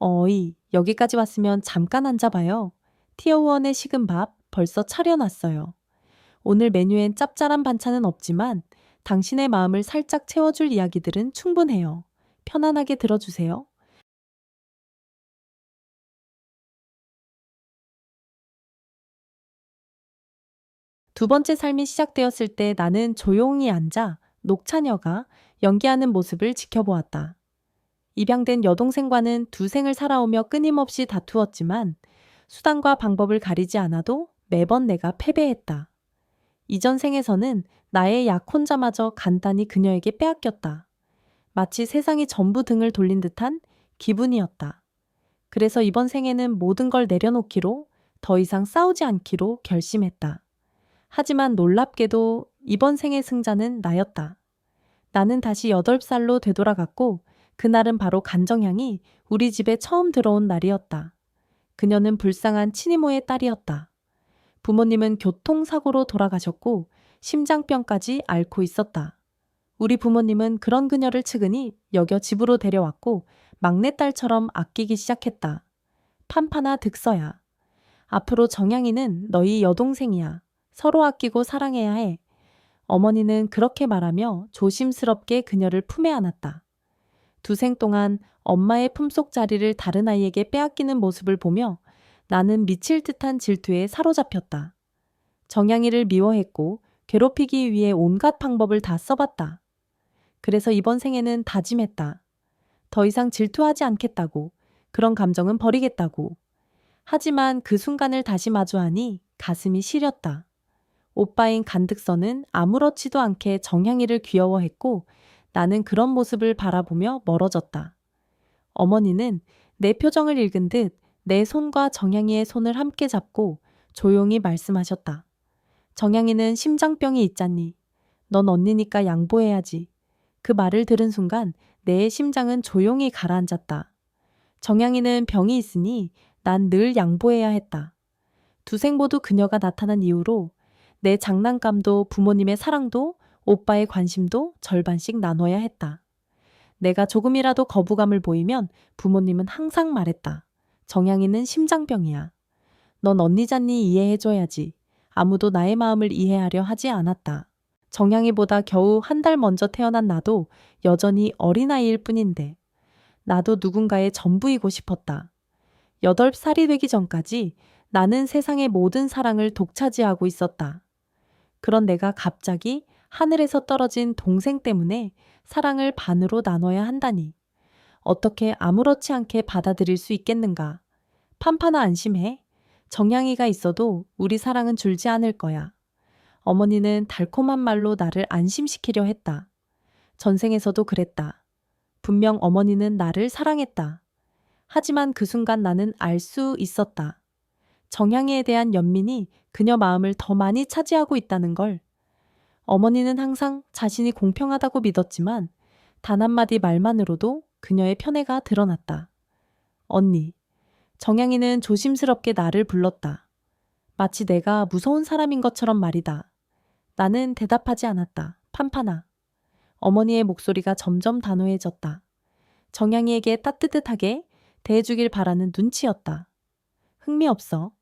어이, 여기까지 왔으면 잠깐 앉아봐요. 티어원의 식은 밥 벌써 차려놨어요. 오늘 메뉴엔 짭짤한 반찬은 없지만 당신의 마음을 살짝 채워줄 이야기들은 충분해요. 편안하게 들어주세요. 두 번째 삶이 시작되었을 때 나는 조용히 앉아 녹차녀가 연기하는 모습을 지켜보았다. 입양된 여동생과는 두 생을 살아오며 끊임없이 다투었지만 수단과 방법을 가리지 않아도 매번 내가 패배했다. 이전 생에서는 나의 약혼자마저 간단히 그녀에게 빼앗겼다. 마치 세상이 전부 등을 돌린 듯한 기분이었다. 그래서 이번 생에는 모든 걸 내려놓기로, 더 이상 싸우지 않기로 결심했다. 하지만 놀랍게도 이번 생의 승자는 나였다. 나는 다시 8살로 되돌아갔고, 그날은 바로 간정향이 우리 집에 처음 들어온 날이었다. 그녀는 불쌍한 친이모의 딸이었다. 부모님은 교통사고로 돌아가셨고 심장병까지 앓고 있었다. 우리 부모님은 그런 그녀를 측은히 여겨 집으로 데려왔고 막내딸처럼 아끼기 시작했다. 판파나 득서야. 앞으로 정향이는 너희 여동생이야. 서로 아끼고 사랑해야 해. 어머니는 그렇게 말하며 조심스럽게 그녀를 품에 안았다. 두 생 동안 엄마의 품속 자리를 다른 아이에게 빼앗기는 모습을 보며 나는 미칠 듯한 질투에 사로잡혔다. 정향이를 미워했고 괴롭히기 위해 온갖 방법을 다 써봤다. 그래서 이번 생에는 다짐했다. 더 이상 질투하지 않겠다고, 그런 감정은 버리겠다고. 하지만 그 순간을 다시 마주하니 가슴이 시렸다. 오빠인 간득서는 아무렇지도 않게 정향이를 귀여워했고 나는 그런 모습을 바라보며 멀어졌다. 어머니는 내 표정을 읽은 듯 내 손과 정향이의 손을 함께 잡고 조용히 말씀하셨다. 정향이는 심장병이 있잖니. 넌 언니니까 양보해야지. 그 말을 들은 순간 내 심장은 조용히 가라앉았다. 정향이는 병이 있으니 난 늘 양보해야 했다. 두 생 모두 그녀가 나타난 이후로 내 장난감도 부모님의 사랑도 오빠의 관심도 절반씩 나눠야 했다. 내가 조금이라도 거부감을 보이면 부모님은 항상 말했다. 정향이는 심장병이야. 넌 언니잖니 이해해줘야지. 아무도 나의 마음을 이해하려 하지 않았다. 정향이보다 겨우 한 달 먼저 태어난 나도 여전히 어린아이일 뿐인데 나도 누군가의 전부이고 싶었다. 8살이 되기 전까지 나는 세상의 모든 사랑을 독차지하고 있었다. 그런 내가 갑자기 하늘에서 떨어진 동생 때문에 사랑을 반으로 나눠야 한다니. 어떻게 아무렇지 않게 받아들일 수 있겠는가. 판파나 안심해. 정향이가 있어도 우리 사랑은 줄지 않을 거야. 어머니는 달콤한 말로 나를 안심시키려 했다. 전생에서도 그랬다. 분명 어머니는 나를 사랑했다. 하지만 그 순간 나는 알 수 있었다. 정향이에 대한 연민이 그녀 마음을 더 많이 차지하고 있다는 걸. 어머니는 항상 자신이 공평하다고 믿었지만 단 한마디 말만으로도 그녀의 편애가 드러났다. 언니. 정향이는 조심스럽게 나를 불렀다. 마치 내가 무서운 사람인 것처럼 말이다. 나는 대답하지 않았다. 판파나. 어머니의 목소리가 점점 단호해졌다. 정향이에게 따뜻하게 대해주길 바라는 눈치였다. 흥미없어.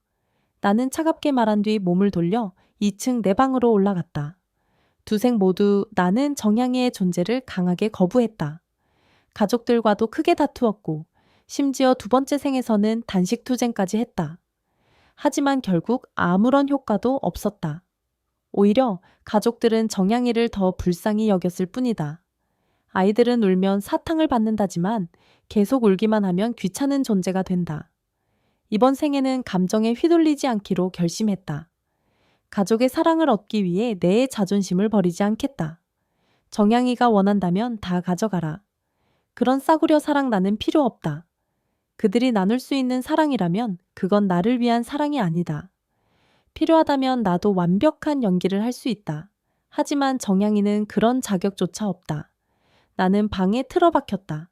나는 차갑게 말한 뒤 몸을 돌려 2층 내 방으로 올라갔다. 두 생 모두 나는 정향이의 존재를 강하게 거부했다. 가족들과도 크게 다투었고 심지어 두 번째 생에서는 단식 투쟁까지 했다. 하지만 결국 아무런 효과도 없었다. 오히려 가족들은 정향이를 더 불쌍히 여겼을 뿐이다. 아이들은 울면 사탕을 받는다지만 계속 울기만 하면 귀찮은 존재가 된다. 이번 생에는 감정에 휘둘리지 않기로 결심했다. 가족의 사랑을 얻기 위해 내 자존심을 버리지 않겠다. 정향이가 원한다면 다 가져가라. 그런 싸구려 사랑 나는 필요 없다. 그들이 나눌 수 있는 사랑이라면 그건 나를 위한 사랑이 아니다. 필요하다면 나도 완벽한 연기를 할 수 있다. 하지만 정향이는 그런 자격조차 없다. 나는 방에 틀어박혔다.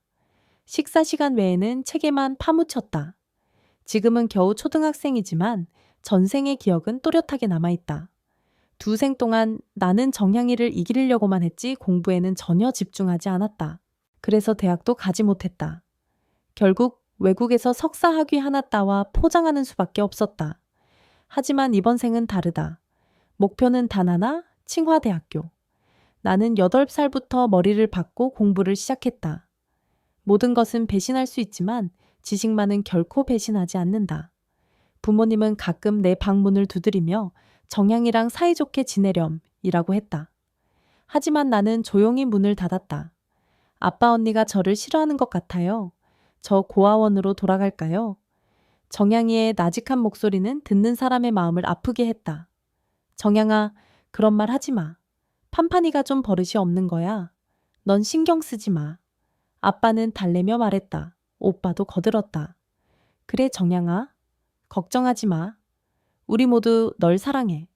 식사 시간 외에는 책에만 파묻혔다. 지금은 겨우 초등학생이지만 전생의 기억은 또렷하게 남아있다. 두 생 동안 나는 정향이를 이기려고만 했지 공부에는 전혀 집중하지 않았다. 그래서 대학도 가지 못했다. 결국 외국에서 석사 학위 하나 따와 포장하는 수밖에 없었다. 하지만 이번 생은 다르다. 목표는 단 하나, 칭화대학교. 나는 8살부터 머리를 박고 공부를 시작했다. 모든 것은 배신할 수 있지만 지식만은 결코 배신하지 않는다. 부모님은 가끔 내 방문을 두드리며 정향이랑 사이좋게 지내렴이라고 했다. 하지만 나는 조용히 문을 닫았다. 아빠 언니가 저를 싫어하는 것 같아요. 저 고아원으로 돌아갈까요? 정향이의 나직한 목소리는 듣는 사람의 마음을 아프게 했다. 정향아, 그런 말 하지 마. 판판이가 좀 버릇이 없는 거야. 넌 신경 쓰지 마. 아빠는 달래며 말했다. 오빠도 거들었다. 그래, 정향아. 걱정하지 마. 우리 모두 널 사랑해.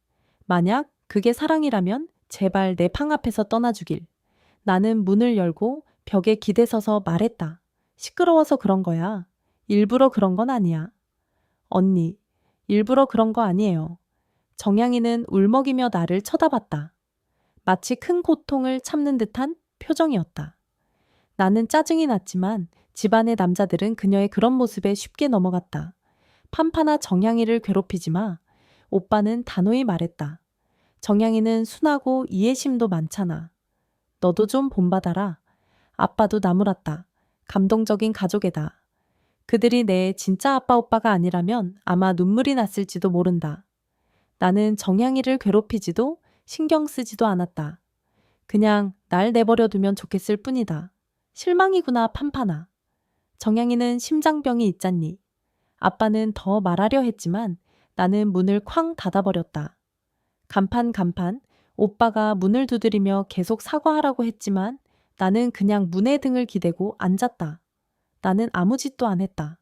만약 그게 사랑이라면 제발 내 방 앞에서 떠나주길. 나는 문을 열고 벽에 기대서서 말했다. 시끄러워서 그런 거야. 일부러 그런 건 아니야. 언니, 일부러 그런 거 아니에요. 정향이는 울먹이며 나를 쳐다봤다. 마치 큰 고통을 참는 듯한 표정이었다. 나는 짜증이 났지만 집안의 남자들은 그녀의 그런 모습에 쉽게 넘어갔다. 판파나 정향이를 괴롭히지 마. 오빠는 단호히 말했다. 정향이는 순하고 이해심도 많잖아. 너도 좀 본받아라. 아빠도 나무랐다. 감동적인 가족애다. 그들이 내 진짜 아빠 오빠가 아니라면 아마 눈물이 났을지도 모른다. 나는 정향이를 괴롭히지도 신경 쓰지도 않았다. 그냥 날 내버려 두면 좋겠을 뿐이다. 실망이구나, 판파나. 정향이는 심장병이 있잖니. 아빠는 더 말하려 했지만 나는 문을 쾅 닫아버렸다. 간판, 오빠가 문을 두드리며 계속 사과하라고 했지만 나는 그냥 문의 등을 기대고 앉았다. 나는 아무 짓도 안 했다.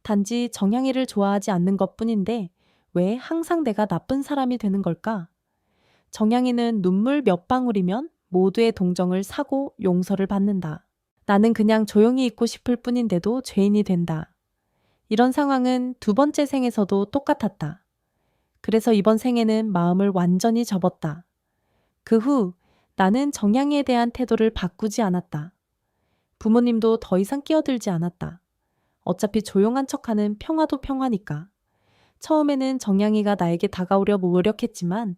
단지 정향이를 좋아하지 않는 것뿐인데 왜 항상 내가 나쁜 사람이 되는 걸까? 정향이는 눈물 몇 방울이면 모두의 동정을 사고 용서를 받는다. 나는 그냥 조용히 있고 싶을 뿐인데도 죄인이 된다. 이런 상황은 두 번째 생에서도 똑같았다. 그래서 이번 생에는 마음을 완전히 접었다. 그 후 나는 정향이에 대한 태도를 바꾸지 않았다. 부모님도 더 이상 끼어들지 않았다. 어차피 조용한 척하는 평화도 평화니까. 처음에는 정향이가 나에게 다가오려 노력했지만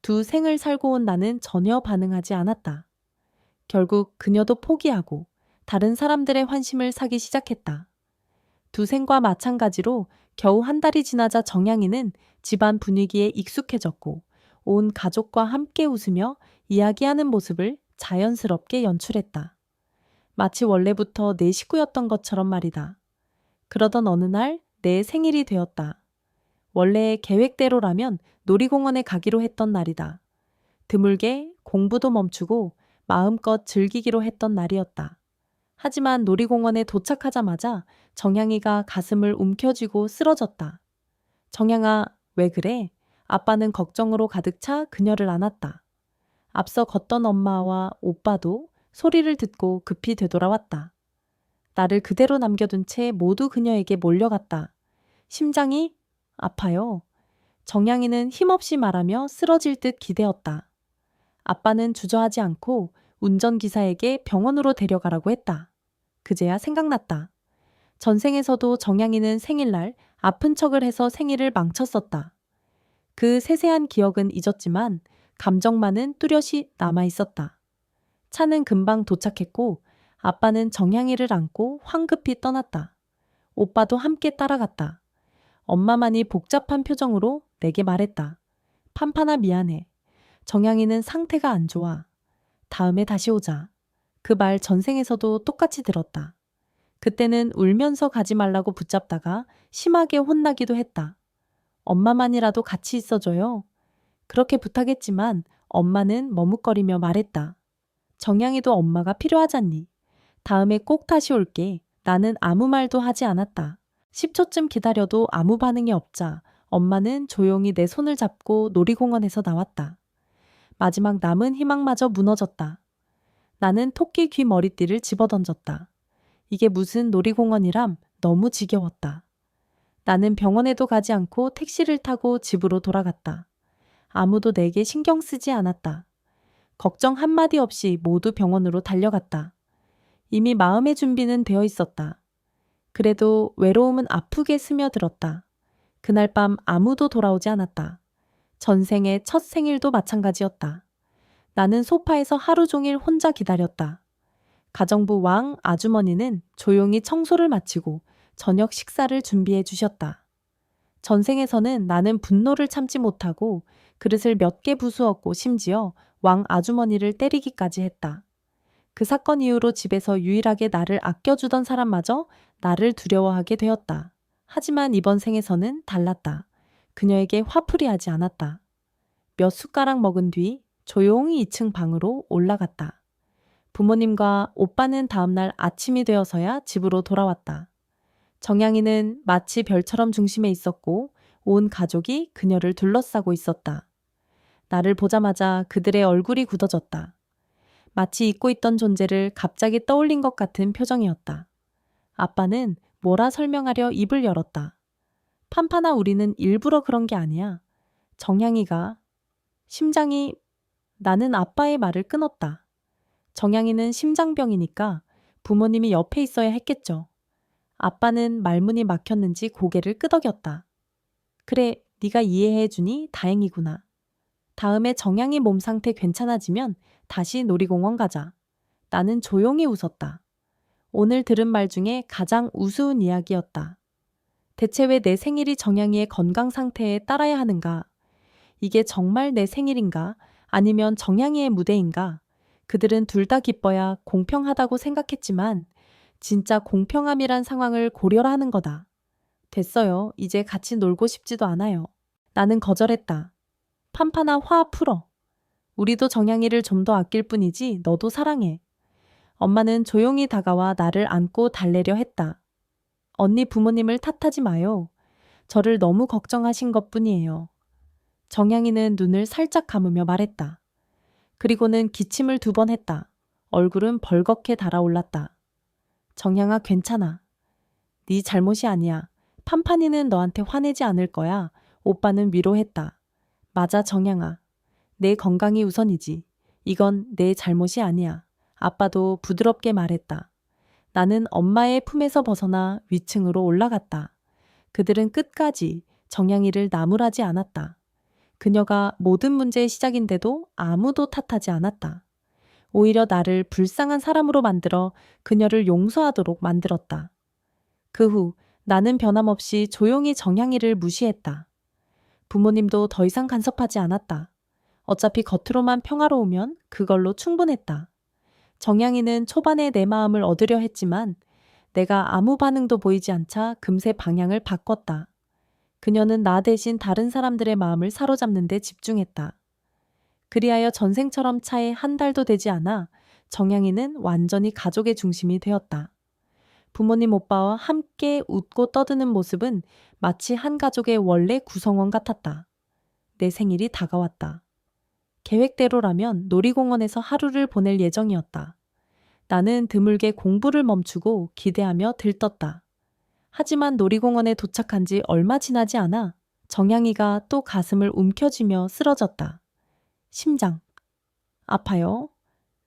두 생을 살고 온 나는 전혀 반응하지 않았다. 결국 그녀도 포기하고 다른 사람들의 환심을 사기 시작했다. 두 생과 마찬가지로 겨우 한 달이 지나자 정향이는 집안 분위기에 익숙해졌고 온 가족과 함께 웃으며 이야기하는 모습을 자연스럽게 연출했다. 마치 원래부터 내 식구였던 것처럼 말이다. 그러던 어느 날 내 생일이 되었다. 원래 계획대로라면 놀이공원에 가기로 했던 날이다. 드물게 공부도 멈추고 마음껏 즐기기로 했던 날이었다. 하지만 놀이공원에 도착하자마자 정향이가 가슴을 움켜쥐고 쓰러졌다. 정향아, 왜 그래? 아빠는 걱정으로 가득 차 그녀를 안았다. 앞서 걷던 엄마와 오빠도 소리를 듣고 급히 되돌아왔다. 나를 그대로 남겨둔 채 모두 그녀에게 몰려갔다. 심장이 아파요. 정향이는 힘없이 말하며 쓰러질 듯 기대었다. 아빠는 주저하지 않고 운전기사에게 병원으로 데려가라고 했다. 그제야 생각났다. 전생에서도 정향이는 생일날 아픈 척을 해서 생일을 망쳤었다. 그 세세한 기억은 잊었지만 감정만은 뚜렷이 남아있었다. 차는 금방 도착했고 아빠는 정향이를 안고 황급히 떠났다. 오빠도 함께 따라갔다. 엄마만이 복잡한 표정으로 내게 말했다. 판판아 미안해. 정향이는 상태가 안 좋아. 다음에 다시 오자. 그 말 전생에서도 똑같이 들었다. 그때는 울면서 가지 말라고 붙잡다가 심하게 혼나기도 했다. 엄마만이라도 같이 있어줘요. 그렇게 부탁했지만 엄마는 머뭇거리며 말했다. 정향이도 엄마가 필요하잖니. 다음에 꼭 다시 올게. 나는 아무 말도 하지 않았다. 10초쯤 기다려도 아무 반응이 없자 엄마는 조용히 내 손을 잡고 놀이공원에서 나왔다. 마지막 남은 희망마저 무너졌다. 나는 토끼 귀 머리띠를 집어던졌다. 이게 무슨 놀이공원이람 너무 지겨웠다. 나는 병원에도 가지 않고 택시를 타고 집으로 돌아갔다. 아무도 내게 신경 쓰지 않았다. 걱정 한마디 없이 모두 병원으로 달려갔다. 이미 마음의 준비는 되어 있었다. 그래도 외로움은 아프게 스며들었다. 그날 밤 아무도 돌아오지 않았다. 전생의 첫 생일도 마찬가지였다. 나는 소파에서 하루 종일 혼자 기다렸다. 가정부 왕 아주머니는 조용히 청소를 마치고 저녁 식사를 준비해 주셨다. 전생에서는 나는 분노를 참지 못하고 그릇을 몇 개 부수었고 심지어 왕 아주머니를 때리기까지 했다. 그 사건 이후로 집에서 유일하게 나를 아껴주던 사람마저 나를 두려워하게 되었다. 하지만 이번 생에서는 달랐다. 그녀에게 화풀이하지 않았다. 몇 숟가락 먹은 뒤 조용히 2층 방으로 올라갔다. 부모님과 오빠는 다음날 아침이 되어서야 집으로 돌아왔다. 정양이는 마치 별처럼 중심에 있었고 온 가족이 그녀를 둘러싸고 있었다. 나를 보자마자 그들의 얼굴이 굳어졌다. 마치 잊고 있던 존재를 갑자기 떠올린 것 같은 표정이었다. 아빠는 뭐라 설명하려 입을 열었다. 판파나 우리는 일부러 그런 게 아니야. 정양이가 심장이 나는 아빠의 말을 끊었다. 정양이는 심장병이니까 부모님이 옆에 있어야 했겠죠. 아빠는 말문이 막혔는지 고개를 끄덕였다. 그래, 네가 이해해 주니 다행이구나. 다음에 정양이 몸 상태 괜찮아지면 다시 놀이공원 가자. 나는 조용히 웃었다. 오늘 들은 말 중에 가장 우스운 이야기였다. 대체 왜 내 생일이 정양이의 건강 상태에 따라야 하는가? 이게 정말 내 생일인가? 아니면 정양이의 무대인가? 그들은 둘 다 기뻐야 공평하다고 생각했지만 진짜 공평함이란 상황을 고려라 하는 거다. 됐어요. 이제 같이 놀고 싶지도 않아요. 나는 거절했다. 판파나 화 풀어. 우리도 정양이를 좀 더 아낄 뿐이지 너도 사랑해. 엄마는 조용히 다가와 나를 안고 달래려 했다. 언니 부모님을 탓하지 마요. 저를 너무 걱정하신 것뿐이에요. 정양이는 눈을 살짝 감으며 말했다. 그리고는 기침을 2번 했다. 얼굴은 벌겋게 달아올랐다. 정양아 괜찮아. 네 잘못이 아니야. 판판이는 너한테 화내지 않을 거야. 오빠는 위로했다. 맞아 정양아. 내 건강이 우선이지. 이건 내 잘못이 아니야. 아빠도 부드럽게 말했다. 나는 엄마의 품에서 벗어나 위층으로 올라갔다. 그들은 끝까지 정양이를 나무라지 않았다. 그녀가 모든 문제의 시작인데도 아무도 탓하지 않았다. 오히려 나를 불쌍한 사람으로 만들어 그녀를 용서하도록 만들었다. 그 후 나는 변함없이 조용히 정양이를 무시했다. 부모님도 더 이상 간섭하지 않았다. 어차피 겉으로만 평화로우면 그걸로 충분했다. 정양이는 초반에 내 마음을 얻으려 했지만 내가 아무 반응도 보이지 않자 금세 방향을 바꿨다. 그녀는 나 대신 다른 사람들의 마음을 사로잡는 데 집중했다. 그리하여 전생처럼 차에 한 달도 되지 않아 정양이는 완전히 가족의 중심이 되었다. 부모님 오빠와 함께 웃고 떠드는 모습은 마치 한 가족의 원래 구성원 같았다. 내 생일이 다가왔다. 계획대로라면 놀이공원에서 하루를 보낼 예정이었다. 나는 드물게 공부를 멈추고 기대하며 들떴다. 하지만 놀이공원에 도착한 지 얼마 지나지 않아 정양이가 또 가슴을 움켜쥐며 쓰러졌다. 심장. 아파요.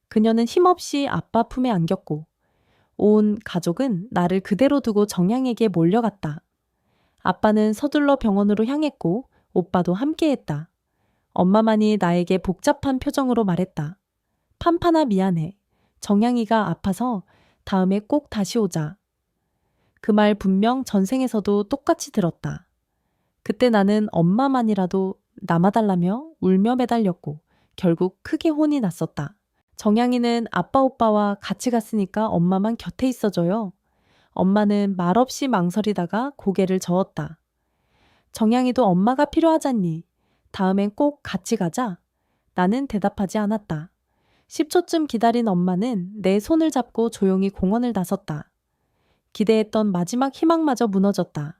그녀는 힘없이 아빠 품에 안겼고 온 가족은 나를 그대로 두고 정양에게 몰려갔다. 아빠는 서둘러 병원으로 향했고 오빠도 함께했다. 엄마만이 나에게 복잡한 표정으로 말했다. 판파나 미안해. 정양이가 아파서 다음에 꼭 다시 오자. 그 말 분명 전생에서도 똑같이 들었다. 그때 나는 엄마만이라도 남아달라며 울며 매달렸고 결국 크게 혼이 났었다. 정양이는 아빠 오빠와 같이 갔으니까 엄마만 곁에 있어줘요. 엄마는 말없이 망설이다가 고개를 저었다. 정양이도 엄마가 필요하잖니. 다음엔 꼭 같이 가자. 나는 대답하지 않았다. 10초쯤 기다린 엄마는 내 손을 잡고 조용히 공원을 나섰다. 기대했던 마지막 희망마저 무너졌다.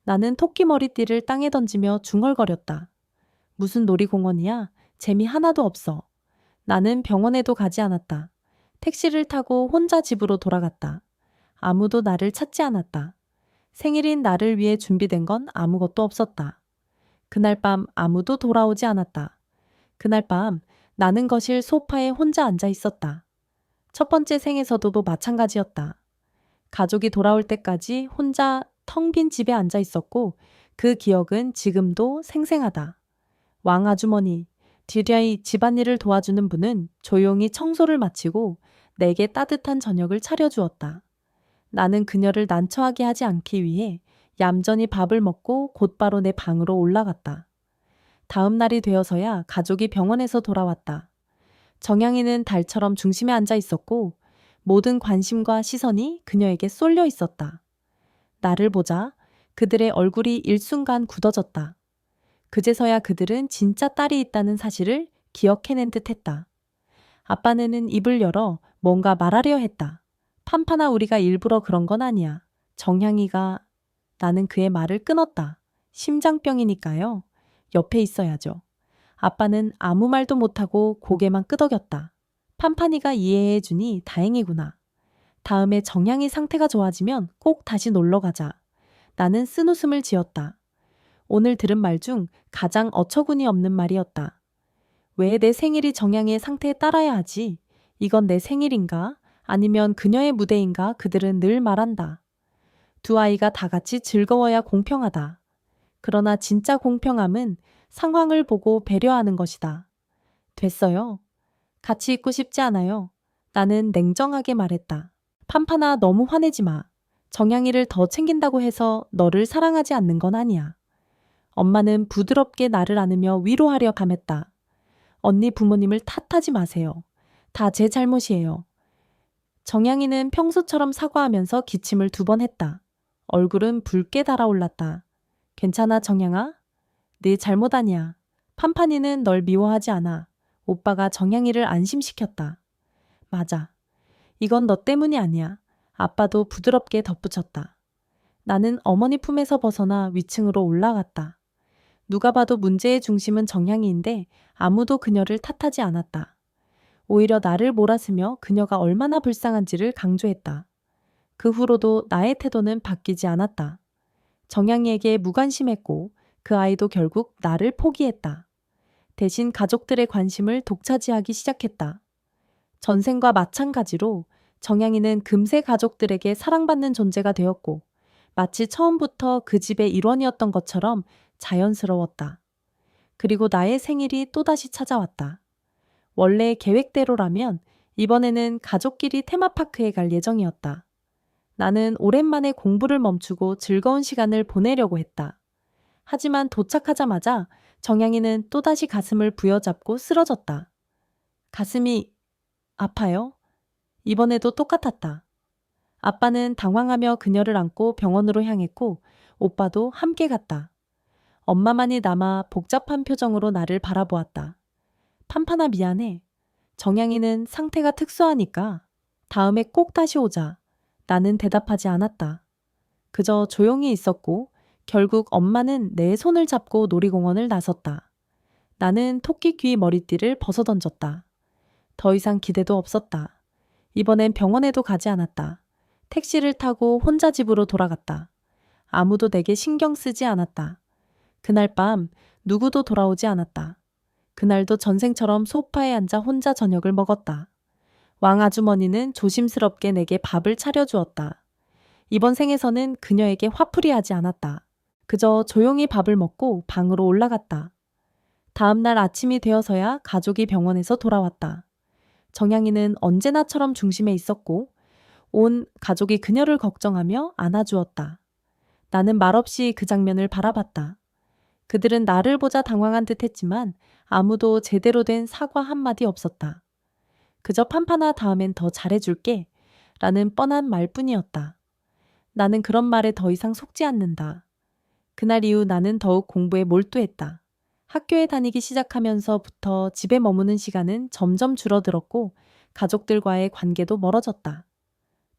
나는 토끼 머리띠를 땅에 던지며 중얼거렸다. 무슨 놀이공원이야? 재미 하나도 없어. 나는 병원에도 가지 않았다. 택시를 타고 혼자 집으로 돌아갔다. 아무도 나를 찾지 않았다. 생일인 나를 위해 준비된 건 아무것도 없었다. 그날 밤 아무도 돌아오지 않았다. 그날 밤 나는 거실 소파에 혼자 앉아 있었다. 첫 번째 생에서도 마찬가지였다. 가족이 돌아올 때까지 혼자 텅 빈 집에 앉아 있었고 그 기억은 지금도 생생하다. 왕 아주머니, 뒤리아이 집안일을 도와주는 분은 조용히 청소를 마치고 내게 따뜻한 저녁을 차려주었다. 나는 그녀를 난처하게 하지 않기 위해 얌전히 밥을 먹고 곧바로 내 방으로 올라갔다. 다음 날이 되어서야 가족이 병원에서 돌아왔다. 정향이는 달처럼 중심에 앉아 있었고 모든 관심과 시선이 그녀에게 쏠려 있었다. 나를 보자 그들의 얼굴이 일순간 굳어졌다. 그제서야 그들은 진짜 딸이 있다는 사실을 기억해낸 듯했다. 아빠는 입을 열어 뭔가 말하려 했다. 판판아, 우리가 일부러 그런 건 아니야. 정향이가... 나는 그의 말을 끊었다. 심장병이니까요. 옆에 있어야죠. 아빠는 아무 말도 못하고 고개만 끄덕였다. 판판이가 이해해주니 다행이구나. 다음에 정향이 상태가 좋아지면 꼭 다시 놀러 가자. 나는 쓴웃음을 지었다. 오늘 들은 말 중 가장 어처구니 없는 말이었다. 왜 내 생일이 정향이의 상태에 따라야 하지? 이건 내 생일인가? 아니면 그녀의 무대인가? 그들은 늘 말한다. 두 아이가 다 같이 즐거워야 공평하다. 그러나 진짜 공평함은 상황을 보고 배려하는 것이다. 됐어요. 같이 있고 싶지 않아요. 나는 냉정하게 말했다. 판판아, 너무 화내지 마. 정향이를 더 챙긴다고 해서 너를 사랑하지 않는 건 아니야. 엄마는 부드럽게 나를 안으며 위로하려 감했다. 언니 부모님을 탓하지 마세요. 다 제 잘못이에요. 정향이는 평소처럼 사과하면서 기침을 2번 했다. 얼굴은 붉게 달아올랐다. 괜찮아, 정향아? 네 잘못 아니야. 판판이는 널 미워하지 않아. 오빠가 정향이를 안심시켰다. 맞아. 이건 너 때문이 아니야. 아빠도 부드럽게 덧붙였다. 나는 어머니 품에서 벗어나 위층으로 올라갔다. 누가 봐도 문제의 중심은 정향이인데 아무도 그녀를 탓하지 않았다. 오히려 나를 몰아쓰며 그녀가 얼마나 불쌍한지를 강조했다. 그 후로도 나의 태도는 바뀌지 않았다. 정향이에게 무관심했고 그 아이도 결국 나를 포기했다. 대신 가족들의 관심을 독차지하기 시작했다. 전생과 마찬가지로 정향이는 금세 가족들에게 사랑받는 존재가 되었고 마치 처음부터 그 집의 일원이었던 것처럼 자연스러웠다. 그리고 나의 생일이 또다시 찾아왔다. 원래 계획대로라면 이번에는 가족끼리 테마파크에 갈 예정이었다. 나는 오랜만에 공부를 멈추고 즐거운 시간을 보내려고 했다. 하지만 도착하자마자 정향이는 또다시 가슴을 부여잡고 쓰러졌다. 가슴이 아파요? 이번에도 똑같았다. 아빠는 당황하며 그녀를 안고 병원으로 향했고 오빠도 함께 갔다. 엄마만이 남아 복잡한 표정으로 나를 바라보았다. 판판아, 미안해. 정향이는 상태가 특수하니까 다음에 꼭 다시 오자. 나는 대답하지 않았다. 그저 조용히 있었고 결국 엄마는 내 손을 잡고 놀이공원을 나섰다. 나는 토끼귀 머리띠를 벗어던졌다. 더 이상 기대도 없었다. 이번엔 병원에도 가지 않았다. 택시를 타고 혼자 집으로 돌아갔다. 아무도 내게 신경 쓰지 않았다. 그날 밤 누구도 돌아오지 않았다. 그날도 전생처럼 소파에 앉아 혼자 저녁을 먹었다. 왕 아주머니는 조심스럽게 내게 밥을 차려주었다. 이번 생에서는 그녀에게 화풀이하지 않았다. 그저 조용히 밥을 먹고 방으로 올라갔다. 다음 날 아침이 되어서야 가족이 병원에서 돌아왔다. 정향이는 언제나처럼 중심에 있었고 온 가족이 그녀를 걱정하며 안아주었다. 나는 말없이 그 장면을 바라봤다. 그들은 나를 보자 당황한 듯 했지만 아무도 제대로 된 사과 한마디 없었다. 그저 판판아, 다음엔 더 잘해줄게 라는 뻔한 말뿐이었다. 나는 그런 말에 더 이상 속지 않는다. 그날 이후 나는 더욱 공부에 몰두했다. 학교에 다니기 시작하면서부터 집에 머무는 시간은 점점 줄어들었고 가족들과의 관계도 멀어졌다.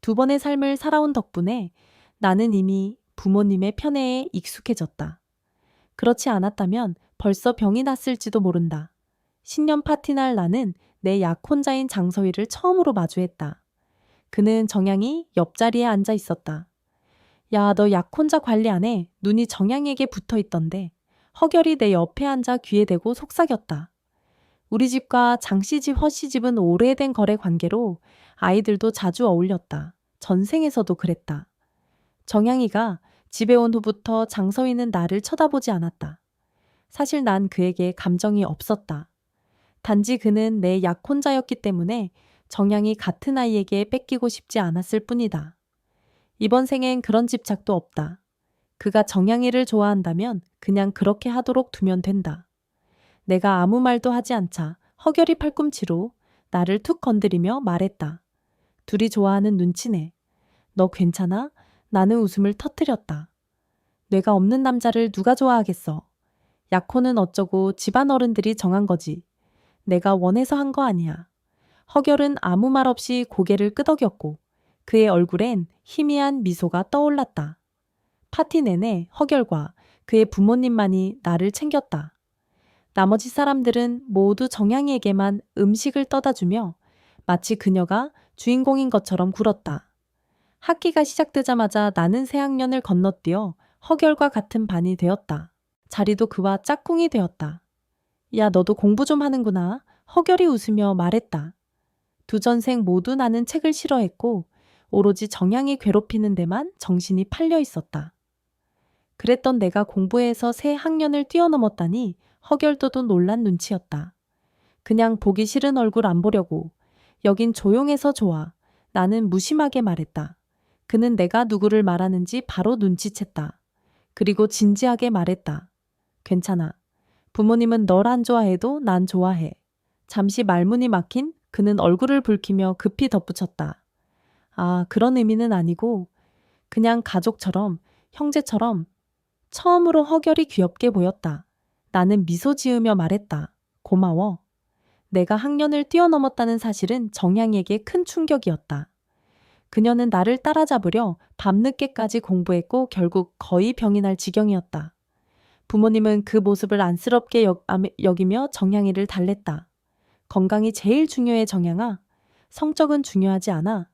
2번의 삶을 살아온 덕분에 나는 이미 부모님의 편애에 익숙해졌다. 그렇지 않았다면 벌써 병이 났을지도 모른다. 신년 파티날 나는 내 약혼자인 장서희를 처음으로 마주했다. 그는 정향이 옆자리에 앉아 있었다. 야, 너 약혼자 관리 안 해? 눈이 정향에게 붙어 있던데. 허결이 내 옆에 앉아 귀에 대고 속삭였다. 우리 집과 장씨 집, 허씨 집은 오래된 거래 관계로 아이들도 자주 어울렸다. 전생에서도 그랬다. 정향이가 집에 온 후부터 장서희는 나를 쳐다보지 않았다. 사실 난 그에게 감정이 없었다. 단지 그는 내 약혼자였기 때문에 정향이 같은 아이에게 뺏기고 싶지 않았을 뿐이다. 이번 생엔 그런 집착도 없다. 그가 정향이를 좋아한다면 그냥 그렇게 하도록 두면 된다. 내가 아무 말도 하지 않자 허결이 팔꿈치로 나를 툭 건드리며 말했다. 둘이 좋아하는 눈치네. 너 괜찮아? 나는 웃음을 터뜨렸다. 뇌가 없는 남자를 누가 좋아하겠어. 약혼은 어쩌고 집안 어른들이 정한 거지. 내가 원해서 한 거 아니야. 허결은 아무 말 없이 고개를 끄덕였고 그의 얼굴엔 희미한 미소가 떠올랐다. 파티 내내 허결과 그의 부모님만이 나를 챙겼다. 나머지 사람들은 모두 정향이에게만 음식을 떠다 주며 마치 그녀가 주인공인 것처럼 굴었다. 학기가 시작되자마자 나는 새 학년을 건너뛰어 허결과 같은 반이 되었다. 자리도 그와 짝꿍이 되었다. 야, 너도 공부 좀 하는구나. 허결이 웃으며 말했다. 두 전생 모두 나는 책을 싫어했고 오로지 정향이 괴롭히는 데만 정신이 팔려 있었다. 그랬던 내가 공부해서 새 학년을 뛰어넘었다니 허결도도 놀란 눈치였다. 그냥 보기 싫은 얼굴 안 보려고. 여긴 조용해서 좋아. 나는 무심하게 말했다. 그는 내가 누구를 말하는지 바로 눈치챘다. 그리고 진지하게 말했다. 괜찮아. 부모님은 널 안 좋아해도 난 좋아해. 잠시 말문이 막힌 그는 얼굴을 붉히며 급히 덧붙였다. 아, 그런 의미는 아니고 그냥 가족처럼, 형제처럼. 처음으로 허결이 귀엽게 보였다. 나는 미소 지으며 말했다. 고마워. 내가 학년을 뛰어넘었다는 사실은 정향이에게 큰 충격이었다. 그녀는 나를 따라잡으려 밤늦게까지 공부했고 결국 거의 병이 날 지경이었다. 부모님은 그 모습을 안쓰럽게 여기며 정향이를 달랬다. 건강이 제일 중요해 정향아. 성적은 중요하지 않아.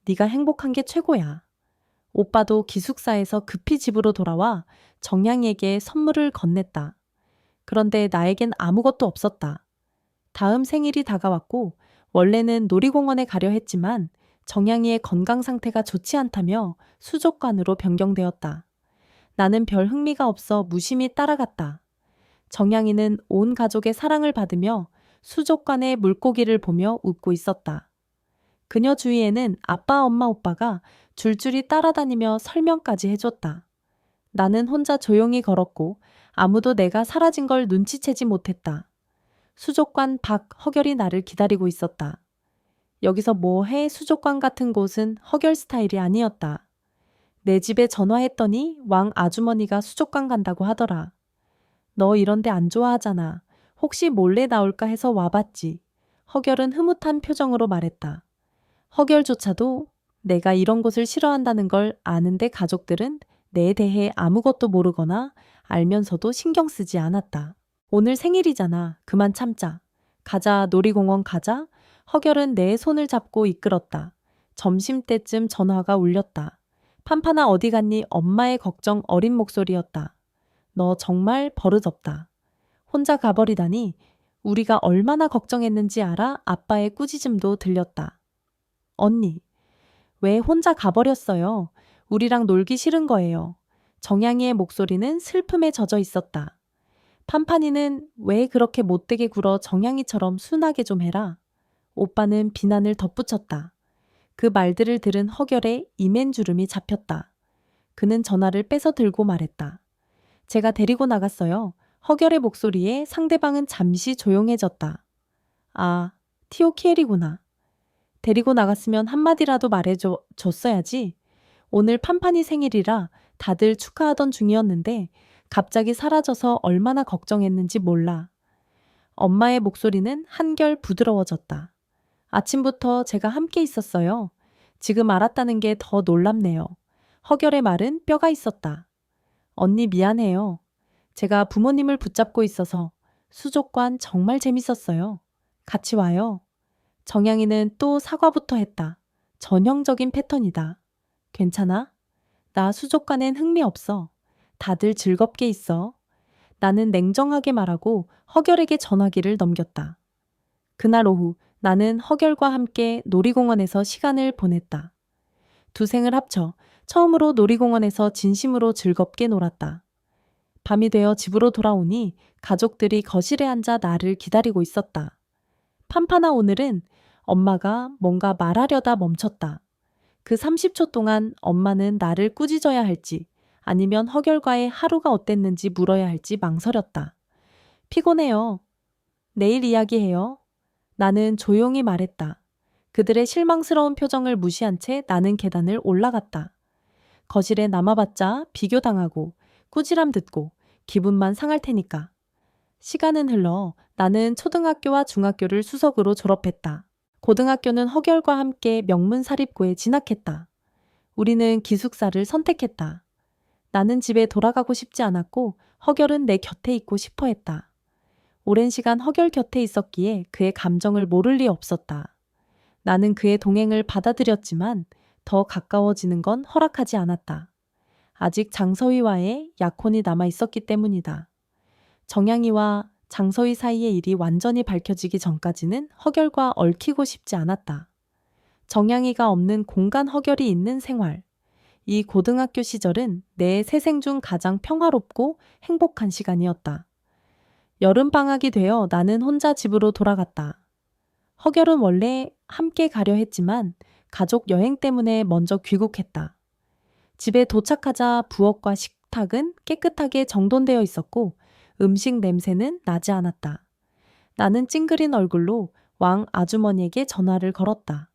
네가 행복한 게 최고야. 오빠도 기숙사에서 급히 집으로 돌아와 정향이에게 선물을 건넸다. 그런데 나에겐 아무것도 없었다. 다음 생일이 다가왔고 원래는 놀이공원에 가려 했지만 정향이의 건강 상태가 좋지 않다며 수족관으로 변경되었다. 나는 별 흥미가 없어 무심히 따라갔다. 정향이는 온 가족의 사랑을 받으며 수족관의 물고기를 보며 웃고 있었다. 그녀 주위에는 아빠, 엄마, 오빠가 줄줄이 따라다니며 설명까지 해줬다. 나는 혼자 조용히 걸었고 아무도 내가 사라진 걸 눈치채지 못했다. 수족관 밖 허결이 나를 기다리고 있었다. 여기서 뭐 해? 수족관 같은 곳은 허결 스타일이 아니었다. 내 집에 전화했더니 왕 아주머니가 수족관 간다고 하더라. 너 이런 데 안 좋아하잖아. 혹시 몰래 나올까 해서 와봤지. 허결은 흐뭇한 표정으로 말했다. 허결조차도 내가 이런 곳을 싫어한다는 걸 아는데 가족들은 내 대해 아무것도 모르거나 알면서도 신경 쓰지 않았다. 오늘 생일이잖아. 그만 참자. 가자, 놀이공원 가자. 허결은 내 손을 잡고 이끌었다. 점심때쯤 전화가 울렸다. 판판아 어디 갔니? 엄마의 걱정 어린 목소리였다. 너 정말 버릇없다. 혼자 가버리다니 우리가 얼마나 걱정했는지 알아? 아빠의 꾸짖음도 들렸다. 언니, 왜 혼자 가버렸어요? 우리랑 놀기 싫은 거예요. 정향이의 목소리는 슬픔에 젖어 있었다. 판판이는 왜 그렇게 못되게 굴어 정향이처럼 순하게 좀 해라. 오빠는 비난을 덧붙였다. 그 말들을 들은 허결에 이맨주름이 잡혔다. 그는 전화를 뺏어 들고 말했다. 제가 데리고 나갔어요. 허결의 목소리에 상대방은 잠시 조용해졌다. 아, 티오키엘이구나. 데리고 나갔으면 한마디라도 말해줬어야지. 오늘 판판이 생일이라 다들 축하하던 중이었는데 갑자기 사라져서 얼마나 걱정했는지 몰라. 엄마의 목소리는 한결 부드러워졌다. 아침부터 제가 함께 있었어요. 지금 알았다는 게 더 놀랍네요. 허결의 말은 뼈가 있었다. 언니 미안해요. 제가 부모님을 붙잡고 있어서 수족관 정말 재밌었어요. 같이 와요. 정향이는 또 사과부터 했다. 전형적인 패턴이다. 괜찮아? 나 수족관엔 흥미 없어. 다들 즐겁게 있어. 나는 냉정하게 말하고 허결에게 전화기를 넘겼다. 그날 오후 나는 허결과 함께 놀이공원에서 시간을 보냈다. 두 생을 합쳐 처음으로 놀이공원에서 진심으로 즐겁게 놀았다. 밤이 되어 집으로 돌아오니 가족들이 거실에 앉아 나를 기다리고 있었다. 판판아, 오늘은 엄마가 뭔가 말하려다 멈췄다. 그 30초 동안 엄마는 나를 꾸짖어야 할지 아니면 허결과의 하루가 어땠는지 물어야 할지 망설였다. 피곤해요. 내일 이야기해요. 나는 조용히 말했다. 그들의 실망스러운 표정을 무시한 채 나는 계단을 올라갔다. 거실에 남아봤자 비교당하고 꾸지람 듣고 기분만 상할 테니까. 시간은 흘러 나는 초등학교와 중학교를 수석으로 졸업했다. 고등학교는 허결과 함께 명문사립고에 진학했다. 우리는 기숙사를 선택했다. 나는 집에 돌아가고 싶지 않았고 허결은 내 곁에 있고 싶어 했다. 오랜 시간 허결 곁에 있었기에 그의 감정을 모를 리 없었다. 나는 그의 동행을 받아들였지만 더 가까워지는 건 허락하지 않았다. 아직 장서희와의 약혼이 남아 있었기 때문이다. 정양이와 장서희 사이의 일이 완전히 밝혀지기 전까지는 허결과 얽히고 싶지 않았다. 정양이가 없는 공간 허결이 있는 생활. 이 고등학교 시절은 내 세생 중 가장 평화롭고 행복한 시간이었다. 여름방학이 되어 나는 혼자 집으로 돌아갔다. 허결은 원래 함께 가려 했지만 가족 여행 때문에 먼저 귀국했다. 집에 도착하자 부엌과 식탁은 깨끗하게 정돈되어 있었고 음식 냄새는 나지 않았다. 나는 찡그린 얼굴로 왕 아주머니에게 전화를 걸었다.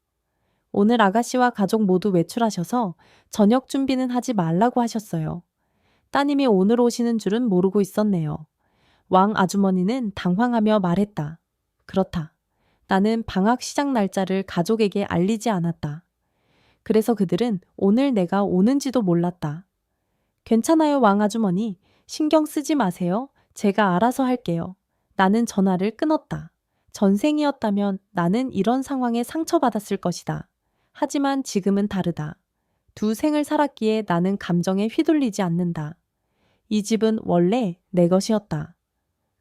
오늘 아가씨와 가족 모두 외출하셔서 저녁 준비는 하지 말라고 하셨어요. 따님이 오늘 오시는 줄은 모르고 있었네요. 왕 아주머니는 당황하며 말했다. 그렇다. 나는 방학 시작 날짜를 가족에게 알리지 않았다. 그래서 그들은 오늘 내가 오는지도 몰랐다. 괜찮아요, 왕 아주머니. 신경 쓰지 마세요. 제가 알아서 할게요. 나는 전화를 끊었다. 전생이었다면 나는 이런 상황에 상처받았을 것이다. 하지만 지금은 다르다. 두 생을 살았기에 나는 감정에 휘둘리지 않는다. 이 집은 원래 내 것이었다.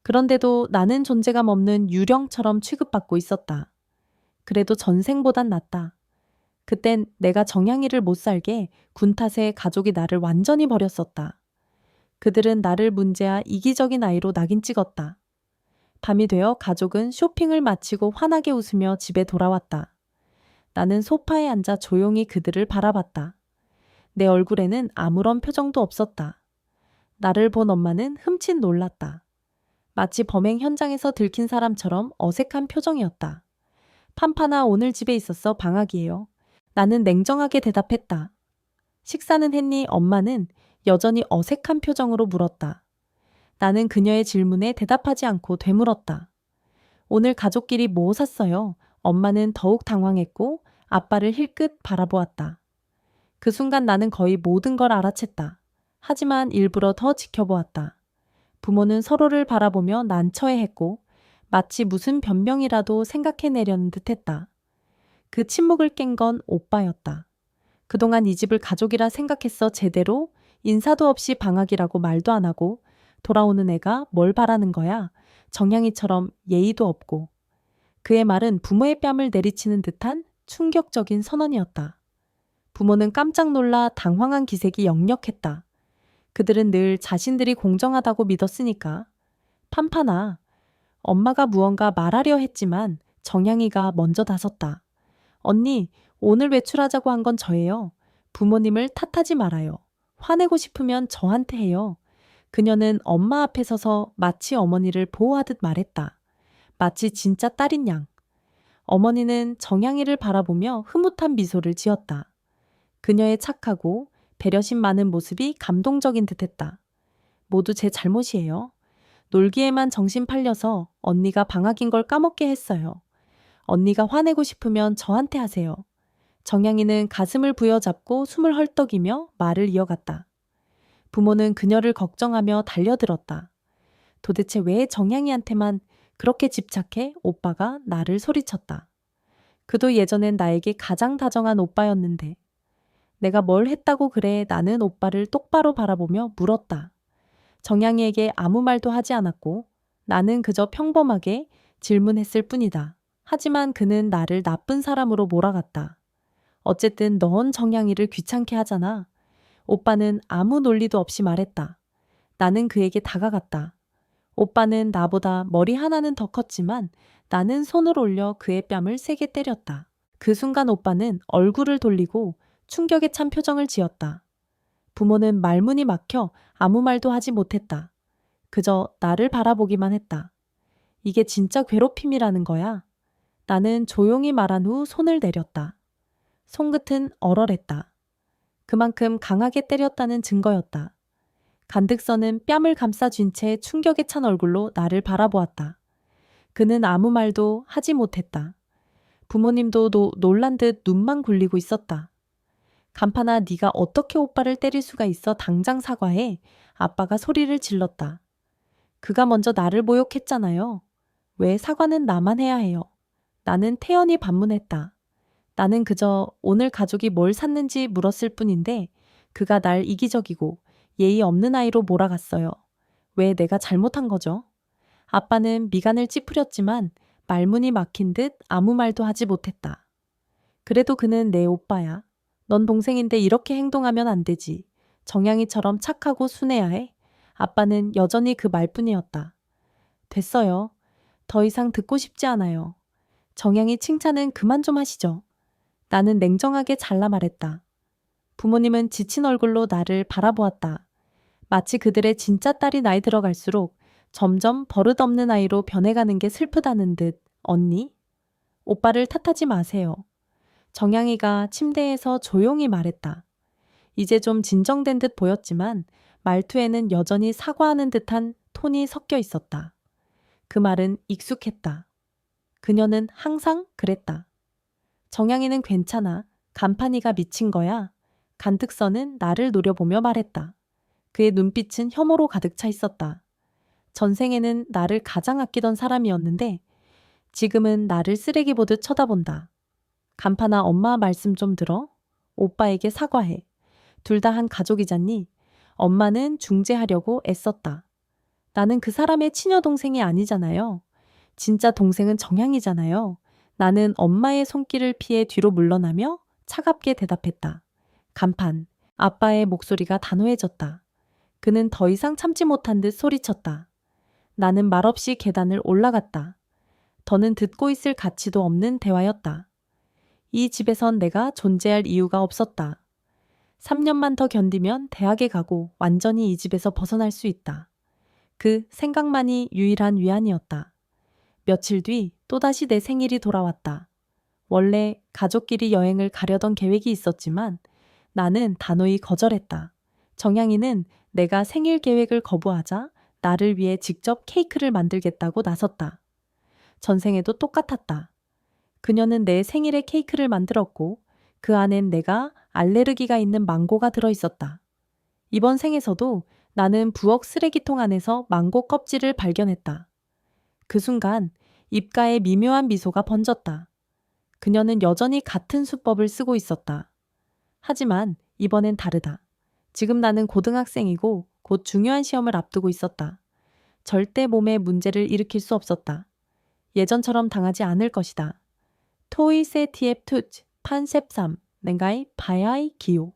그런데도 나는 존재감 없는 유령처럼 취급받고 있었다. 그래도 전생보단 낫다. 그땐 내가 정양이를 못 살게 군 탓에 가족이 나를 완전히 버렸었다. 그들은 나를 문제아 이기적인 아이로 낙인 찍었다. 밤이 되어 가족은 쇼핑을 마치고 환하게 웃으며 집에 돌아왔다. 나는 소파에 앉아 조용히 그들을 바라봤다. 내 얼굴에는 아무런 표정도 없었다. 나를 본 엄마는 흠칫 놀랐다. 마치 범행 현장에서 들킨 사람처럼 어색한 표정이었다. 판판아, 오늘 집에 있었어. 방학이에요. 나는 냉정하게 대답했다. 식사는 했니? 엄마는 여전히 어색한 표정으로 물었다. 나는 그녀의 질문에 대답하지 않고 되물었다. 오늘 가족끼리 뭐 샀어요? 엄마는 더욱 당황했고 아빠를 힐끗 바라보았다. 그 순간 나는 거의 모든 걸 알아챘다. 하지만 일부러 더 지켜보았다. 부모는 서로를 바라보며 난처해했고 마치 무슨 변명이라도 생각해내려는 듯했다. 그 침묵을 깬 건 오빠였다. 그동안 이 집을 가족이라 생각했어. 제대로 인사도 없이 방학이라고 말도 안 하고 돌아오는 애가 뭘 바라는 거야. 정양이처럼 예의도 없고. 그의 말은 부모의 뺨을 내리치는 듯한 충격적인 선언이었다. 부모는 깜짝 놀라 당황한 기색이 역력했다. 그들은 늘 자신들이 공정하다고 믿었으니까. 판판아, 엄마가 무언가 말하려 했지만 정양이가 먼저 다섰다. 언니, 오늘 외출하자고 한 건 저예요. 부모님을 탓하지 말아요. 화내고 싶으면 저한테 해요. 그녀는 엄마 앞에 서서 마치 어머니를 보호하듯 말했다. 마치 진짜 딸인 양. 어머니는 정양이를 바라보며 흐뭇한 미소를 지었다. 그녀의 착하고 배려심 많은 모습이 감동적인 듯했다. 모두 제 잘못이에요. 놀기에만 정신 팔려서 언니가 방학인 걸 까먹게 했어요. 언니가 화내고 싶으면 저한테 하세요. 정양이는 가슴을 부여잡고 숨을 헐떡이며 말을 이어갔다. 부모는 그녀를 걱정하며 달려들었다. 도대체 왜 정양이한테만 그렇게 집착해? 오빠가 나를 소리쳤다. 그도 예전엔 나에게 가장 다정한 오빠였는데. 내가 뭘 했다고 그래? 나는 오빠를 똑바로 바라보며 물었다. 정양이에게 아무 말도 하지 않았고 나는 그저 평범하게 질문했을 뿐이다. 하지만 그는 나를 나쁜 사람으로 몰아갔다. 어쨌든 넌 정양이를 귀찮게 하잖아. 오빠는 아무 논리도 없이 말했다. 나는 그에게 다가갔다. 오빠는 나보다 머리 하나는 더 컸지만 나는 손을 올려 그의 뺨을 세게 때렸다. 그 순간 오빠는 얼굴을 돌리고 충격에 찬 표정을 지었다. 부모는 말문이 막혀 아무 말도 하지 못했다. 그저 나를 바라보기만 했다. 이게 진짜 괴롭힘이라는 거야. 나는 조용히 말한 후 손을 내렸다. 손끝은 얼얼했다. 그만큼 강하게 때렸다는 증거였다. 간득선은 뺨을 감싸쥔 채 충격에 찬 얼굴로 나를 바라보았다. 그는 아무 말도 하지 못했다. 부모님도 놀란 듯 눈만 굴리고 있었다. 간판아, 네가 어떻게 오빠를 때릴 수가 있어? 당장 사과해. 아빠가 소리를 질렀다. 그가 먼저 나를 모욕했잖아요. 왜 사과는 나만 해야 해요? 나는 태연히 반문했다. 나는 그저 오늘 가족이 뭘 샀는지 물었을 뿐인데 그가 날 이기적이고 예의 없는 아이로 몰아갔어요. 왜 내가 잘못한 거죠? 아빠는 미간을 찌푸렸지만 말문이 막힌 듯 아무 말도 하지 못했다. 그래도 그는 내 오빠야. 넌 동생인데 이렇게 행동하면 안 되지. 정양이처럼 착하고 순해야 해. 아빠는 여전히 그 말뿐이었다. 됐어요. 더 이상 듣고 싶지 않아요. 정양이 칭찬은 그만 좀 하시죠. 나는 냉정하게 잘라 말했다. 부모님은 지친 얼굴로 나를 바라보았다. 마치 그들의 진짜 딸이 나이 들어갈수록 점점 버릇없는 아이로 변해가는 게 슬프다는 듯. 언니? 오빠를 탓하지 마세요. 정양이가 침대에서 조용히 말했다. 이제 좀 진정된 듯 보였지만 말투에는 여전히 사과하는 듯한 톤이 섞여 있었다. 그 말은 익숙했다. 그녀는 항상 그랬다. 정양이는 괜찮아. 간판이가 미친 거야. 간특선은 나를 노려보며 말했다. 그의 눈빛은 혐오로 가득 차 있었다. 전생에는 나를 가장 아끼던 사람이었는데 지금은 나를 쓰레기 보듯 쳐다본다. 간판아, 엄마 말씀 좀 들어. 오빠에게 사과해. 둘 다 한 가족이잖니. 엄마는 중재하려고 애썼다. 나는 그 사람의 친여동생이 아니잖아요. 진짜 동생은 정양이잖아요. 나는 엄마의 손길을 피해 뒤로 물러나며 차갑게 대답했다. 간판, 아빠의 목소리가 단호해졌다. 그는 더 이상 참지 못한 듯 소리쳤다. 나는 말없이 계단을 올라갔다. 더는 듣고 있을 가치도 없는 대화였다. 이 집에선 내가 존재할 이유가 없었다. 3년만 더 견디면 대학에 가고 완전히 이 집에서 벗어날 수 있다. 그 생각만이 유일한 위안이었다. 며칠 뒤 또다시 내 생일이 돌아왔다. 원래 가족끼리 여행을 가려던 계획이 있었지만 나는 단호히 거절했다. 정양이는 내가 생일 계획을 거부하자 나를 위해 직접 케이크를 만들겠다고 나섰다. 전생에도 똑같았다. 그녀는 내 생일에 케이크를 만들었고 그 안엔 내가 알레르기가 있는 망고가 들어있었다. 이번 생에서도 나는 부엌 쓰레기통 안에서 망고 껍질을 발견했다. 그 순간 입가에 미묘한 미소가 번졌다. 그녀는 여전히 같은 수법을 쓰고 있었다. 하지만 이번엔 다르다. 지금 나는 고등학생이고 곧 중요한 시험을 앞두고 있었다. 절대 몸에 문제를 일으킬 수 없었다. 예전처럼 당하지 않을 것이다. 토이 세티앱 투츠 판셉삼 넨가이 바야이 기요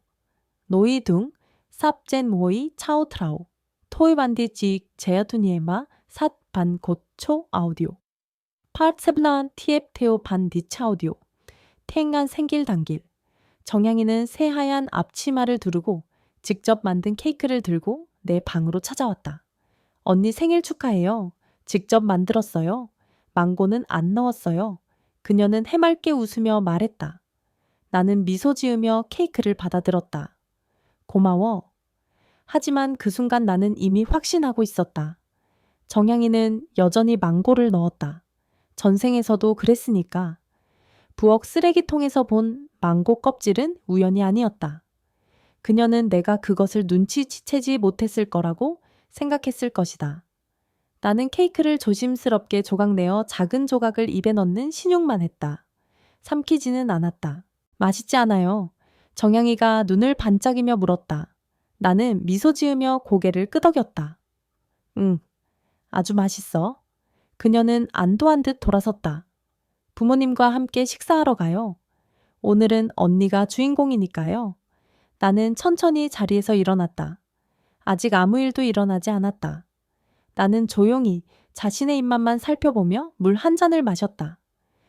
노이둥 삽젠 모이 차오트라오 토이 반디 직 제야투니에마 삿 반 고초 아우디오 파르세블란 티앱 테오 반 디차 아우디오 탱한 생길 당길 정양이는 새하얀 앞치마를 두르고 직접 만든 케이크를 들고 내 방으로 찾아왔다. 언니 생일 축하해요. 직접 만들었어요. 망고는 안 넣었어요. 그녀는 해맑게 웃으며 말했다. 나는 미소 지으며 케이크를 받아들었다. 고마워. 하지만 그 순간 나는 이미 확신하고 있었다. 정양이는 여전히 망고를 넣었다. 전생에서도 그랬으니까. 부엌 쓰레기통에서 본 망고 껍질은 우연이 아니었다. 그녀는 내가 그것을 눈치채지 못했을 거라고 생각했을 것이다. 나는 케이크를 조심스럽게 조각내어 작은 조각을 입에 넣는 신용만 했다. 삼키지는 않았다. 맛있지 않아요. 정양이가 눈을 반짝이며 물었다. 나는 미소 지으며 고개를 끄덕였다. 응, 아주 맛있어. 그녀는 안도한 듯 돌아섰다. 부모님과 함께 식사하러 가요. 오늘은 언니가 주인공이니까요. 나는 천천히 자리에서 일어났다. 아직 아무 일도 일어나지 않았다. 나는 조용히 자신의 입맛만 살펴보며 물 한 잔을 마셨다.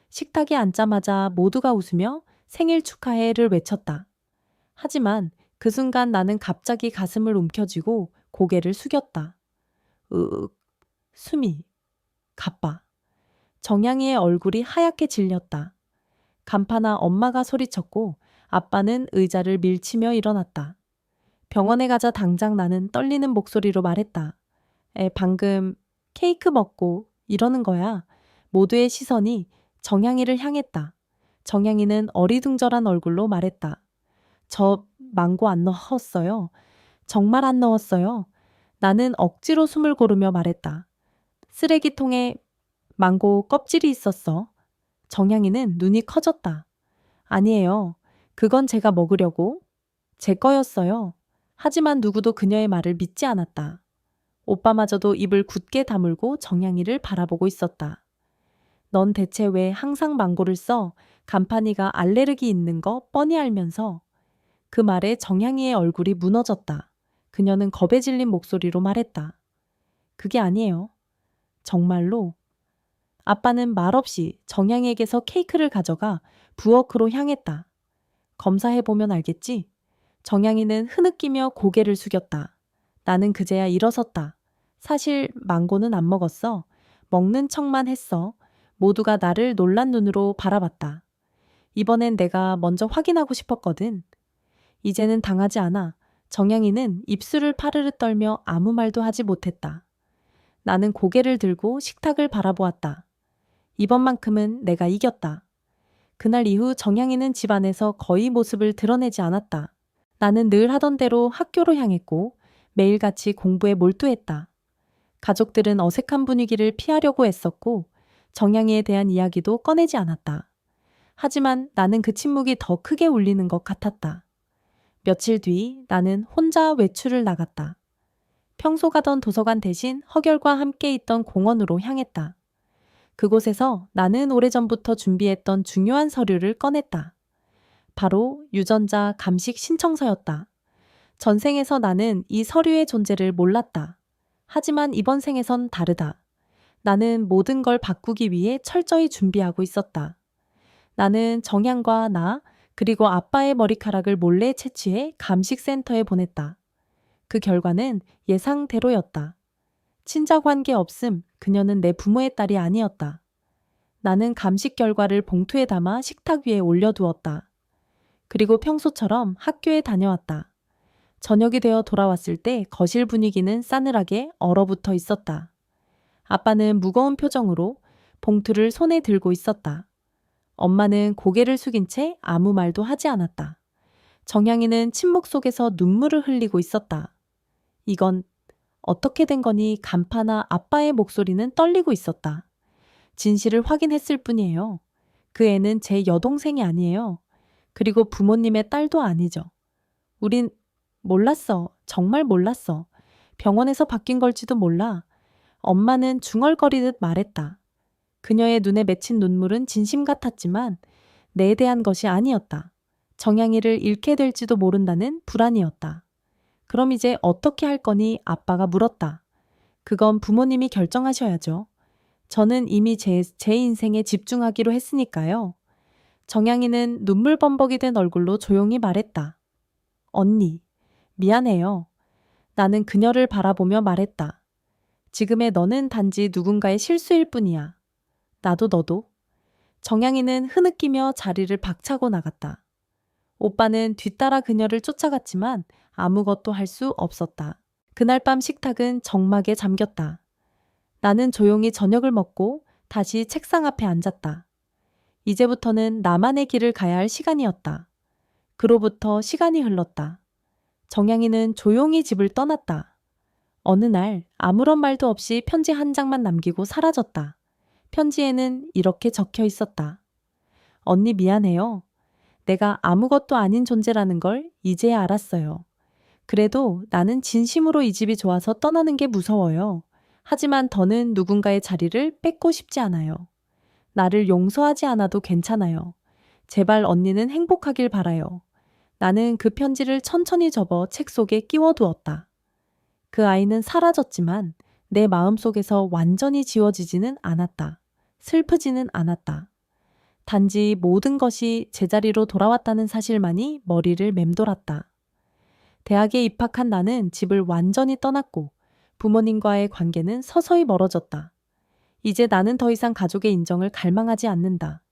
식탁에 앉자마자 모두가 웃으며 생일 축하해를 외쳤다. 하지만 그 순간 나는 갑자기 가슴을 움켜쥐고 고개를 숙였다. 으윽, 숨이 가빠. 정향이의 얼굴이 하얗게 질렸다. 간파나 엄마가 소리쳤고 아빠는 의자를 밀치며 일어났다. 병원에 가자 당장 나는 떨리는 목소리로 말했다. 방금 케이크 먹고 이러는 거야. 모두의 시선이 정향이를 향했다. 정향이는 어리둥절한 얼굴로 말했다. 저 망고 안 넣었어요. 정말 안 넣었어요. 나는 억지로 숨을 고르며 말했다. 쓰레기통에 망고 껍질이 있었어. 정향이는 눈이 커졌다. 아니에요. 그건 제가 먹으려고. 제 거였어요. 하지만 누구도 그녀의 말을 믿지 않았다. 오빠마저도 입을 굳게 다물고 정향이를 바라보고 있었다. 넌 대체 왜 항상 망고를 써? 간판이가 알레르기 있는 거 뻔히 알면서. 그 말에 정향이의 얼굴이 무너졌다. 그녀는 겁에 질린 목소리로 말했다. 그게 아니에요. 정말로. 아빠는 말없이 정향이에게서 케이크를 가져가 부엌으로 향했다. 검사해보면 알겠지? 정향이는 흐느끼며 고개를 숙였다. 나는 그제야 일어섰다. 사실 망고는 안 먹었어. 먹는 척만 했어. 모두가 나를 놀란 눈으로 바라봤다. 이번엔 내가 먼저 확인하고 싶었거든. 이제는 당하지 않아. 정향이는 입술을 파르르 떨며 아무 말도 하지 못했다. 나는 고개를 들고 식탁을 바라보았다. 이번만큼은 내가 이겼다. 그날 이후 정향이는 집안에서 거의 모습을 드러내지 않았다. 나는 늘 하던 대로 학교로 향했고 매일같이 공부에 몰두했다. 가족들은 어색한 분위기를 피하려고 애썼고 정향이에 대한 이야기도 꺼내지 않았다. 하지만 나는 그 침묵이 더 크게 울리는 것 같았다. 며칠 뒤 나는 혼자 외출을 나갔다. 평소 가던 도서관 대신 허결과 함께 있던 공원으로 향했다. 그곳에서 나는 오래전부터 준비했던 중요한 서류를 꺼냈다. 바로 유전자 감식 신청서였다. 전생에서 나는 이 서류의 존재를 몰랐다. 하지만 이번 생에선 다르다. 나는 모든 걸 바꾸기 위해 철저히 준비하고 있었다. 나는 정향과 나 그리고 아빠의 머리카락을 몰래 채취해 감식센터에 보냈다. 그 결과는 예상대로였다. 친자 관계 없음, 그녀는 내 부모의 딸이 아니었다. 나는 감식 결과를 봉투에 담아 식탁 위에 올려두었다. 그리고 평소처럼 학교에 다녀왔다. 저녁이 되어 돌아왔을 때 거실 분위기는 싸늘하게 얼어붙어 있었다. 아빠는 무거운 표정으로 봉투를 손에 들고 있었다. 엄마는 고개를 숙인 채 아무 말도 하지 않았다. 정향이는 침묵 속에서 눈물을 흘리고 있었다. 이건 어떻게 된 거니? 간파나 아빠의 목소리는 떨리고 있었다. 진실을 확인했을 뿐이에요. 그 애는 제 여동생이 아니에요. 그리고 부모님의 딸도 아니죠. 우린 몰랐어. 정말 몰랐어. 병원에서 바뀐 걸지도 몰라. 엄마는 중얼거리듯 말했다. 그녀의 눈에 맺힌 눈물은 진심 같았지만 내에 대한 것이 아니었다. 정향이를 잃게 될지도 모른다는 불안이었다. 그럼 이제 어떻게 할 거니? 아빠가 물었다. 그건 부모님이 결정하셔야죠. 저는 이미 제 인생에 집중하기로 했으니까요. 정향이는 눈물 범벅이 된 얼굴로 조용히 말했다. 언니, 미안해요. 나는 그녀를 바라보며 말했다. 지금의 너는 단지 누군가의 실수일 뿐이야. 나도 너도. 정향이는 흐느끼며 자리를 박차고 나갔다. 오빠는 뒤따라 그녀를 쫓아갔지만 아무것도 할 수 없었다. 그날 밤 식탁은 적막에 잠겼다. 나는 조용히 저녁을 먹고 다시 책상 앞에 앉았다. 이제부터는 나만의 길을 가야 할 시간이었다. 그로부터 시간이 흘렀다. 정향이는 조용히 집을 떠났다. 어느 날 아무런 말도 없이 편지 한 장만 남기고 사라졌다. 편지에는 이렇게 적혀 있었다. 언니 미안해요. 내가 아무것도 아닌 존재라는 걸 이제야 알았어요. 그래도 나는 진심으로 이 집이 좋아서 떠나는 게 무서워요. 하지만 더는 누군가의 자리를 뺏고 싶지 않아요. 나를 용서하지 않아도 괜찮아요. 제발 언니는 행복하길 바라요. 나는 그 편지를 천천히 접어 책 속에 끼워두었다. 그 아이는 사라졌지만 내 마음속에서 완전히 지워지지는 않았다. 슬프지는 않았다. 단지 모든 것이 제자리로 돌아왔다는 사실만이 머리를 맴돌았다. 대학에 입학한 나는 집을 완전히 떠났고 부모님과의 관계는 서서히 멀어졌다. 이제 나는 더 이상 가족의 인정을 갈망하지 않는다.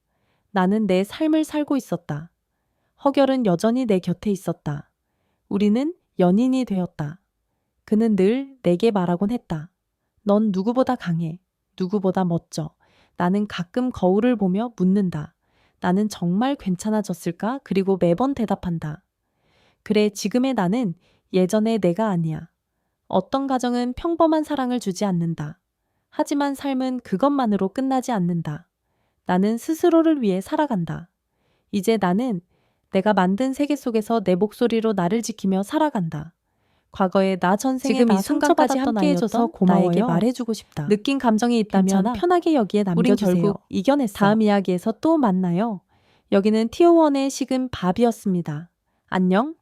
나는 내 삶을 살고 있었다. 허결은 여전히 내 곁에 있었다. 우리는 연인이 되었다. 그는 늘 내게 말하곤 했다. 넌 누구보다 강해. 누구보다 멋져. 나는 가끔 거울을 보며 묻는다. 나는 정말 괜찮아졌을까? 그리고 매번 대답한다. 그래, 지금의 나는 예전의 내가 아니야. 어떤 가정은 평범한 사랑을 주지 않는다. 하지만 삶은 그것만으로 끝나지 않는다. 나는 스스로를 위해 살아간다. 이제 나는 내가 만든 세계 속에서 내 목소리로 나를 지키며 살아간다. 과거에 나 전생에 지금 나 이 순간까지 상처받았던 함께해줘서 아이였던 고마워요. 나에게 말해주고 싶다. 느낀 감정이 있다면 괜찮아. 편하게 여기에 우린 남겨주세요. 결국 이겨냈어. 다음 이야기에서 또 만나요. 여기는 티오원의 식은 밥이었습니다. 안녕.